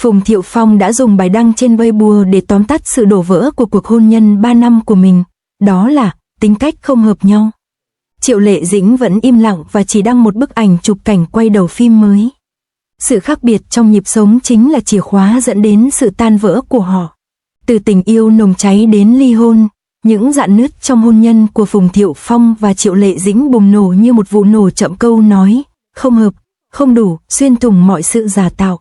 Phùng Thiệu Phong đã dùng bài đăng trên Weibo để tóm tắt sự đổ vỡ của cuộc hôn nhân 3 năm của mình, đó là tính cách không hợp nhau. Triệu Lệ Dĩnh vẫn im lặng và chỉ đăng một bức ảnh chụp cảnh quay đầu phim mới. Sự khác biệt trong nhịp sống chính là chìa khóa dẫn đến sự tan vỡ của họ. Từ tình yêu nồng cháy đến ly hôn, những rạn nứt trong hôn nhân của Phùng Thiệu Phong và Triệu Lệ Dĩnh bùng nổ như một vụ nổ chậm câu nói, không hợp, không đủ, xuyên thủng mọi sự giả tạo.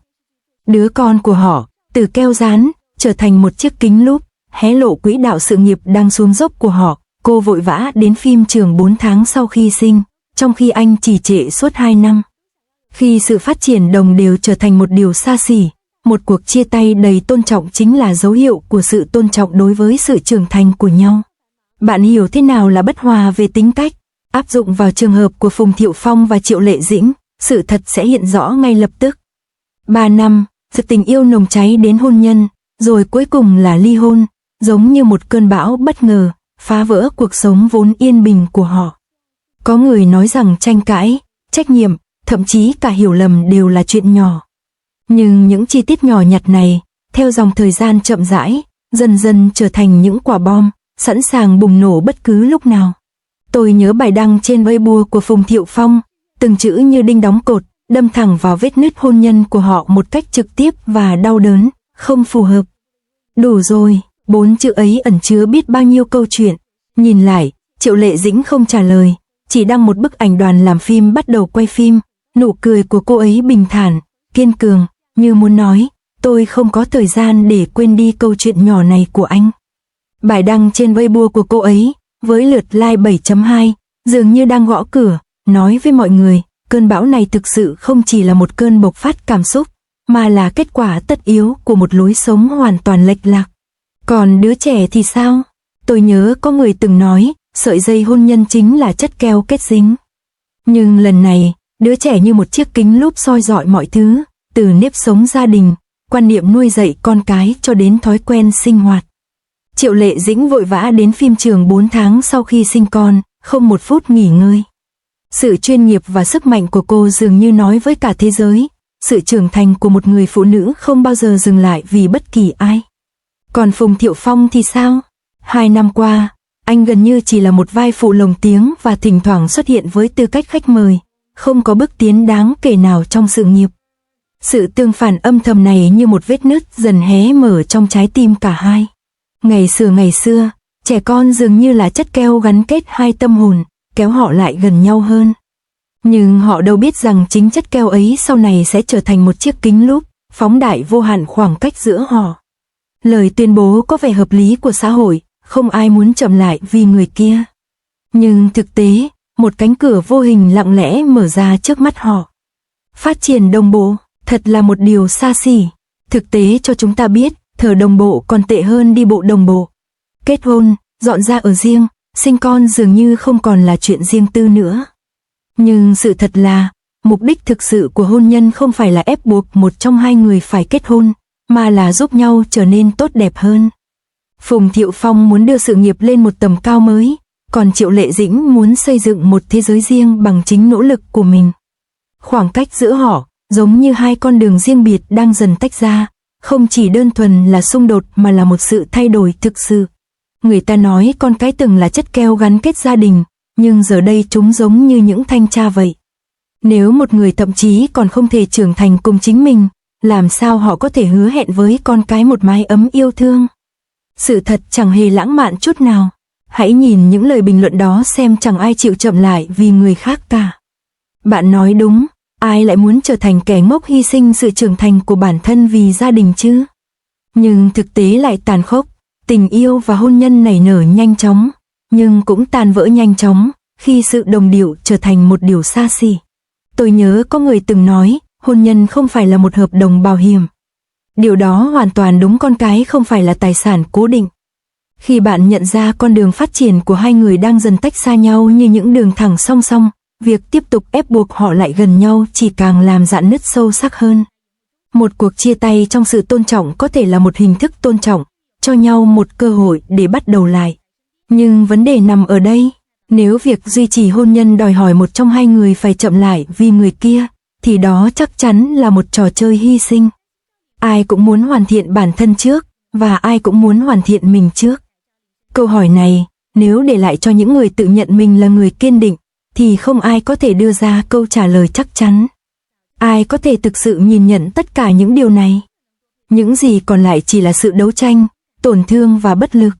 Đứa con của họ, từ keo dán, trở thành một chiếc kính lúp, hé lộ quỹ đạo sự nghiệp đang xuống dốc của họ. Cô vội vã đến phim trường 4 tháng sau khi sinh, trong khi anh trì trệ suốt 2 năm. Khi sự phát triển đồng đều trở thành một điều xa xỉ, một cuộc chia tay đầy tôn trọng chính là dấu hiệu của sự tôn trọng đối với sự trưởng thành của nhau. Bạn hiểu thế nào là bất hòa về tính cách? Áp dụng vào trường hợp của Phùng Thiệu Phong và Triệu Lệ Dĩnh, sự thật sẽ hiện rõ ngay lập tức. 3 năm, sự tình yêu nồng cháy đến hôn nhân, rồi cuối cùng là ly hôn, giống như một cơn bão bất ngờ, phá vỡ cuộc sống vốn yên bình của họ. Có người nói rằng tranh cãi, trách nhiệm, thậm chí cả hiểu lầm đều là chuyện nhỏ. Nhưng những chi tiết nhỏ nhặt này, theo dòng thời gian chậm rãi, dần dần trở thành những quả bom, sẵn sàng bùng nổ bất cứ lúc nào. Tôi nhớ bài đăng trên Weibo của Phùng Thiệu Phong, từng chữ như đinh đóng cột, đâm thẳng vào vết nứt hôn nhân của họ một cách trực tiếp và đau đớn, không phù hợp. Đủ rồi, 4 chữ ấy ẩn chứa biết bao nhiêu câu chuyện. Nhìn lại, Triệu Lệ Dĩnh không trả lời, chỉ đăng một bức ảnh đoàn làm phim bắt đầu quay phim. Nụ cười của cô ấy bình thản, kiên cường, như muốn nói, tôi không có thời gian để quên đi câu chuyện nhỏ này của anh. Bài đăng trên Weibo của cô ấy, với lượt like 7.2, dường như đang gõ cửa, nói với mọi người, cơn bão này thực sự không chỉ là một cơn bộc phát cảm xúc, mà là kết quả tất yếu của một lối sống hoàn toàn lệch lạc. Còn đứa trẻ thì sao? Tôi nhớ có người từng nói, sợi dây hôn nhân chính là chất keo kết dính. Nhưng lần này, đứa trẻ như một chiếc kính lúp soi rọi mọi thứ, từ nếp sống gia đình, quan niệm nuôi dạy con cái cho đến thói quen sinh hoạt. Triệu Lệ Dĩnh vội vã đến phim trường 4 tháng sau khi sinh con, không một phút nghỉ ngơi. Sự chuyên nghiệp và sức mạnh của cô dường như nói với cả thế giới, sự trưởng thành của một người phụ nữ không bao giờ dừng lại vì bất kỳ ai. Còn Phùng Thiệu Phong thì sao? 2 năm qua, anh gần như chỉ là một vai phụ lồng tiếng và thỉnh thoảng xuất hiện với tư cách khách mời, không có bước tiến đáng kể nào trong sự nghiệp. Sự tương phản âm thầm này như một vết nứt dần hé mở trong trái tim cả hai. Ngày xưa, trẻ con dường như là chất keo gắn kết hai tâm hồn, kéo họ lại gần nhau hơn. Nhưng họ đâu biết rằng chính chất keo ấy sau này sẽ trở thành một chiếc kính lúp, phóng đại vô hạn khoảng cách giữa họ. Lời tuyên bố có vẻ hợp lý của xã hội, không ai muốn chậm lại vì người kia. Nhưng thực tế, một cánh cửa vô hình lặng lẽ mở ra trước mắt họ. Phát triển đồng bộ, thật là một điều xa xỉ. Thực tế cho chúng ta biết, thở đồng bộ còn tệ hơn đi bộ đồng bộ. Kết hôn, dọn ra ở riêng, sinh con dường như không còn là chuyện riêng tư nữa. Nhưng sự thật là, mục đích thực sự của hôn nhân không phải là ép buộc một trong hai người phải kết hôn, mà là giúp nhau trở nên tốt đẹp hơn. Phùng Thiệu Phong muốn đưa sự nghiệp lên một tầm cao mới, còn Triệu Lệ Dĩnh muốn xây dựng một thế giới riêng bằng chính nỗ lực của mình. Khoảng cách giữa họ, giống như hai con đường riêng biệt đang dần tách ra, không chỉ đơn thuần là xung đột mà là một sự thay đổi thực sự. Người ta nói con cái từng là chất keo gắn kết gia đình, nhưng giờ đây chúng giống như những thanh tra vậy. Nếu một người thậm chí còn không thể trưởng thành cùng chính mình, làm sao họ có thể hứa hẹn với con cái một mái ấm yêu thương? Sự thật chẳng hề lãng mạn chút nào. Hãy nhìn những lời bình luận đó xem, chẳng ai chịu chậm lại vì người khác cả. Bạn nói đúng, ai lại muốn trở thành kẻ ngốc hy sinh sự trưởng thành của bản thân vì gia đình chứ? Nhưng thực tế lại tàn khốc, tình yêu và hôn nhân nảy nở nhanh chóng, nhưng cũng tan vỡ nhanh chóng, khi sự đồng điệu trở thành một điều xa xỉ. Tôi nhớ có người từng nói, hôn nhân không phải là một hợp đồng bảo hiểm. Điều đó hoàn toàn đúng, con cái không phải là tài sản cố định. Khi bạn nhận ra con đường phát triển của hai người đang dần tách xa nhau như những đường thẳng song song, việc tiếp tục ép buộc họ lại gần nhau chỉ càng làm rạn nứt sâu sắc hơn. Một cuộc chia tay trong sự tôn trọng có thể là một hình thức tôn trọng, cho nhau một cơ hội để bắt đầu lại. Nhưng vấn đề nằm ở đây, nếu việc duy trì hôn nhân đòi hỏi một trong hai người phải chậm lại vì người kia, thì đó chắc chắn là một trò chơi hy sinh. Ai cũng muốn hoàn thiện bản thân trước, và ai cũng muốn hoàn thiện mình trước. Câu hỏi này, nếu để lại cho những người tự nhận mình là người kiên định, thì không ai có thể đưa ra câu trả lời chắc chắn. Ai có thể thực sự nhìn nhận tất cả những điều này? Những gì còn lại chỉ là sự đấu tranh, tổn thương và bất lực.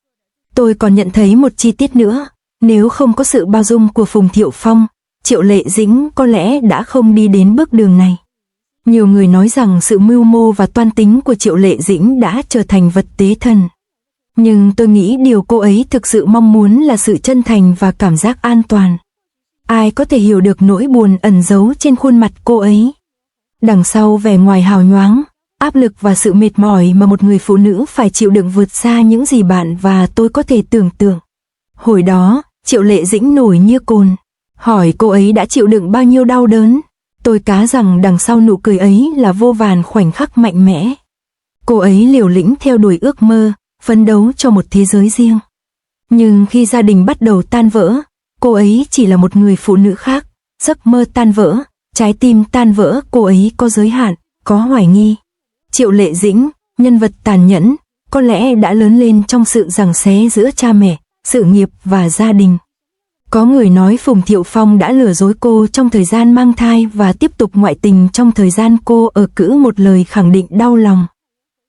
Tôi còn nhận thấy một chi tiết nữa, nếu không có sự bao dung của Phùng Thiệu Phong, Triệu Lệ Dĩnh có lẽ đã không đi đến bước đường này. Nhiều người nói rằng sự mưu mô và toan tính của Triệu Lệ Dĩnh đã trở thành vật tế thần. Nhưng tôi nghĩ điều cô ấy thực sự mong muốn là sự chân thành và cảm giác an toàn. Ai có thể hiểu được nỗi buồn ẩn giấu trên khuôn mặt cô ấy? Đằng sau vẻ ngoài hào nhoáng, áp lực và sự mệt mỏi mà một người phụ nữ phải chịu đựng vượt xa những gì bạn và tôi có thể tưởng tượng. Hồi đó, Triệu Lệ Dĩnh nổi như cồn. Hỏi cô ấy đã chịu đựng bao nhiêu đau đớn? Tôi cá rằng đằng sau nụ cười ấy là vô vàn khoảnh khắc mạnh mẽ. Cô ấy liều lĩnh theo đuổi ước mơ, phấn đấu cho một thế giới riêng. Nhưng khi gia đình bắt đầu tan vỡ, cô ấy chỉ là một người phụ nữ khác. Giấc mơ tan vỡ, trái tim tan vỡ, cô ấy có giới hạn, có hoài nghi. Triệu Lệ Dĩnh, nhân vật tàn nhẫn, có lẽ đã lớn lên trong sự giằng xé giữa cha mẹ, sự nghiệp và gia đình. Có người nói Phùng Thiệu Phong đã lừa dối cô trong thời gian mang thai và tiếp tục ngoại tình trong thời gian cô ở cữ, một lời khẳng định đau lòng.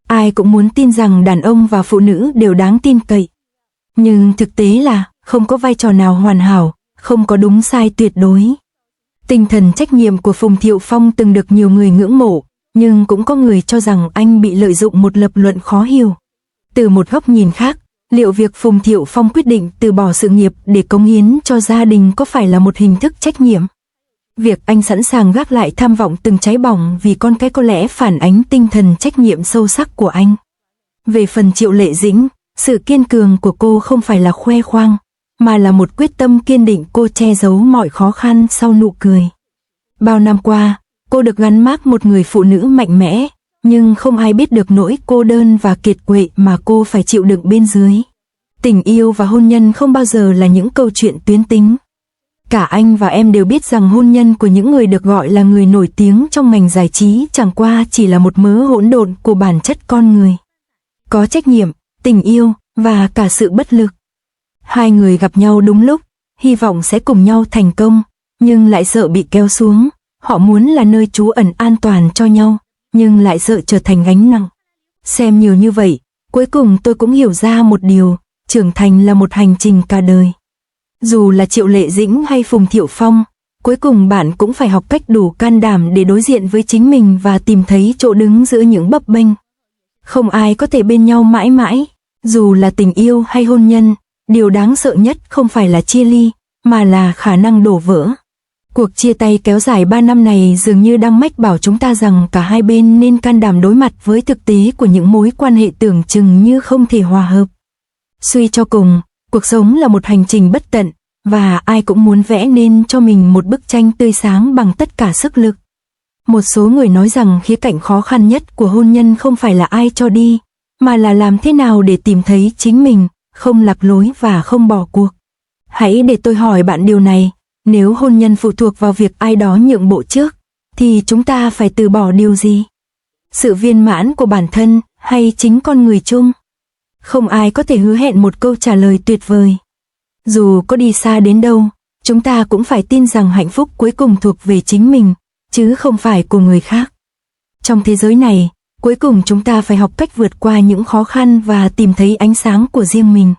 Ai cũng muốn tin rằng đàn ông và phụ nữ đều đáng tin cậy. Nhưng thực tế là không có vai trò nào hoàn hảo, không có đúng sai tuyệt đối. Tinh thần trách nhiệm của Phùng Thiệu Phong từng được nhiều người ngưỡng mộ, nhưng cũng có người cho rằng anh bị lợi dụng, một lập luận khó hiểu. Từ một góc nhìn khác, liệu việc Phùng Thiệu Phong quyết định từ bỏ sự nghiệp để cống hiến cho gia đình có phải là một hình thức trách nhiệm? Việc anh sẵn sàng gác lại tham vọng từng cháy bỏng vì con cái có lẽ phản ánh tinh thần trách nhiệm sâu sắc của anh. Về phần Triệu Lệ Dĩnh, sự kiên cường của cô không phải là khoe khoang, mà là một quyết tâm kiên định. Cô che giấu mọi khó khăn sau nụ cười. Bao năm qua, cô được gắn mác một người phụ nữ mạnh mẽ, nhưng không ai biết được nỗi cô đơn và kiệt quệ mà cô phải chịu đựng bên dưới. Tình yêu và hôn nhân không bao giờ là những câu chuyện tuyến tính. Cả anh và em đều biết rằng hôn nhân của những người được gọi là người nổi tiếng trong ngành giải trí chẳng qua chỉ là một mớ hỗn độn của bản chất con người. Có trách nhiệm, tình yêu và cả sự bất lực. Hai người gặp nhau đúng lúc, hy vọng sẽ cùng nhau thành công, nhưng lại sợ bị kéo xuống. Họ muốn là nơi trú ẩn an toàn cho nhau, nhưng lại sợ trở thành gánh nặng. Xem nhiều như vậy, cuối cùng tôi cũng hiểu ra một điều, trưởng thành là một hành trình cả đời. Dù là Triệu Lệ Dĩnh hay Phùng Thiệu Phong, cuối cùng bạn cũng phải học cách đủ can đảm để đối diện với chính mình và tìm thấy chỗ đứng giữa những bấp bênh. Không ai có thể bên nhau mãi mãi, dù là tình yêu hay hôn nhân, điều đáng sợ nhất không phải là chia ly, mà là khả năng đổ vỡ. Cuộc chia tay kéo dài 3 năm này dường như đang mách bảo chúng ta rằng cả hai bên nên can đảm đối mặt với thực tế của những mối quan hệ tưởng chừng như không thể hòa hợp. Suy cho cùng, cuộc sống là một hành trình bất tận, và ai cũng muốn vẽ nên cho mình một bức tranh tươi sáng bằng tất cả sức lực. Một số người nói rằng khía cạnh khó khăn nhất của hôn nhân không phải là ai cho đi, mà là làm thế nào để tìm thấy chính mình, không lạc lối và không bỏ cuộc. Hãy để tôi hỏi bạn điều này, nếu hôn nhân phụ thuộc vào việc ai đó nhượng bộ trước, thì chúng ta phải từ bỏ điều gì? Sự viên mãn của bản thân hay chính con người chung? Không ai có thể hứa hẹn một câu trả lời tuyệt vời. Dù có đi xa đến đâu, chúng ta cũng phải tin rằng hạnh phúc cuối cùng thuộc về chính mình, chứ không phải của người khác. Trong thế giới này, cuối cùng chúng ta phải học cách vượt qua những khó khăn và tìm thấy ánh sáng của riêng mình.